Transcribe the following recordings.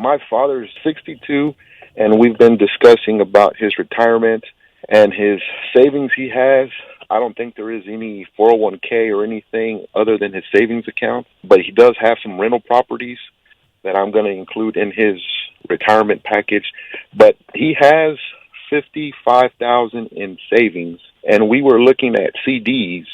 My father is 62, and we've been discussing about his retirement and his savings he has. I don't think there is any 401k or anything other than his savings account, but he does have some rental properties that I'm going to include in his retirement package. But he has $55,000 in savings, and we were looking at CDs.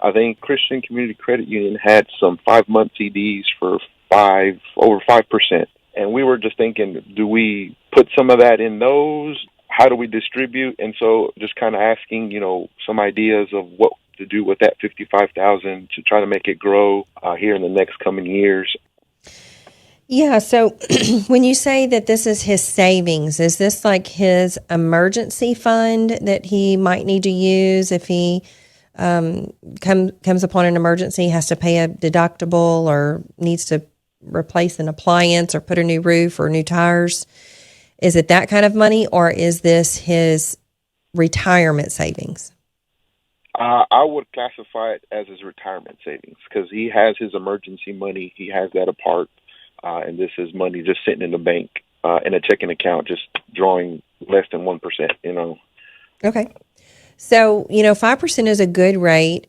I think Christian Community Credit Union had some 5-month CDs for over 5%. And we were just thinking, do we put some of that in those? How do we distribute? And so just kind of asking, some ideas of what to do with that $55,000 to try to make it grow here in the next coming years. Yeah. So when you say that this is his savings, is this like his emergency fund that he might need to use if he comes upon an emergency, has to pay a deductible or needs to replace an appliance or put a new roof or new tires? Is it that kind of money, or is this his retirement savings? I would classify it as his retirement savings because he has his emergency money. He has that apart, and this is money just sitting in the bank in a checking account, just drawing less than 1%, Okay. So, 5% is a good rate.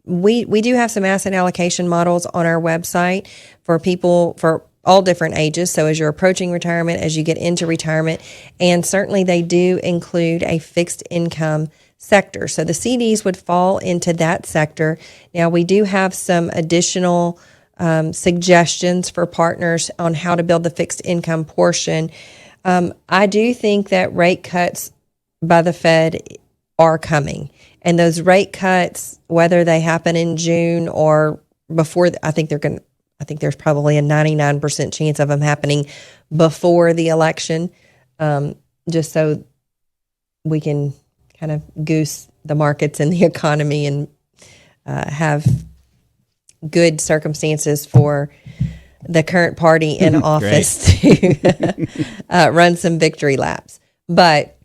We do have some asset allocation models on our website for people for all different ages. So as you're approaching retirement, as you get into retirement, and certainly they do include a fixed income sector. So the CDs would fall into that sector. Now we do have some additional suggestions for partners on how to build the fixed income portion. I do think that rate cuts by the Fed are coming. And those rate cuts, whether they happen in June or before, I think there's probably a 99% chance of them happening before the election, just so we can kind of goose the markets and the economy and have good circumstances for the current party in office to run some victory laps. But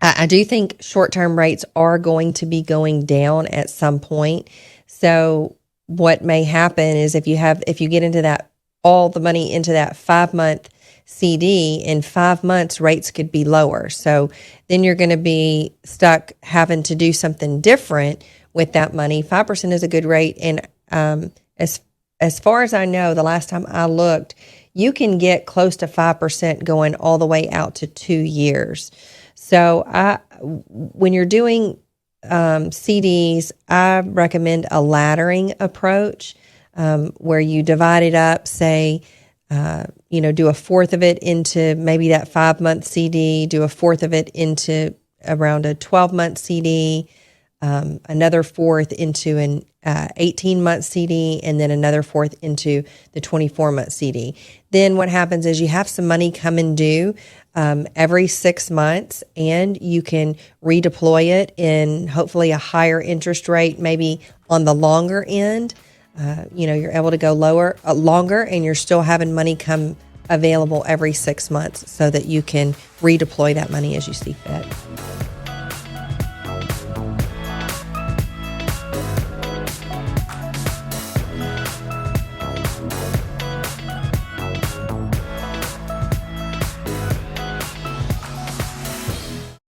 I do think short-term rates are going to be going down at some point. So what may happen is if you get into that, all the money into that 5-month CD, in 5 months, rates could be lower. So then you're going to be stuck having to do something different with that money. 5% is a good rate. And as far as I know, the last time I looked, you can get close to 5% going all the way out to 2 years. So when you're doing CDs, I recommend a laddering approach where you divide it up, say, do a fourth of it into maybe that 5-month CD, do a fourth of it into around a 12-month CD, another fourth into an 18-month CD, and then another fourth into the 24-month CD. Then what happens is you have some money coming due every 6 months, and you can redeploy it in hopefully a higher interest rate, maybe on the longer end. You're able to go longer, and you're still having money come available every 6 months so that you can redeploy that money as you see fit.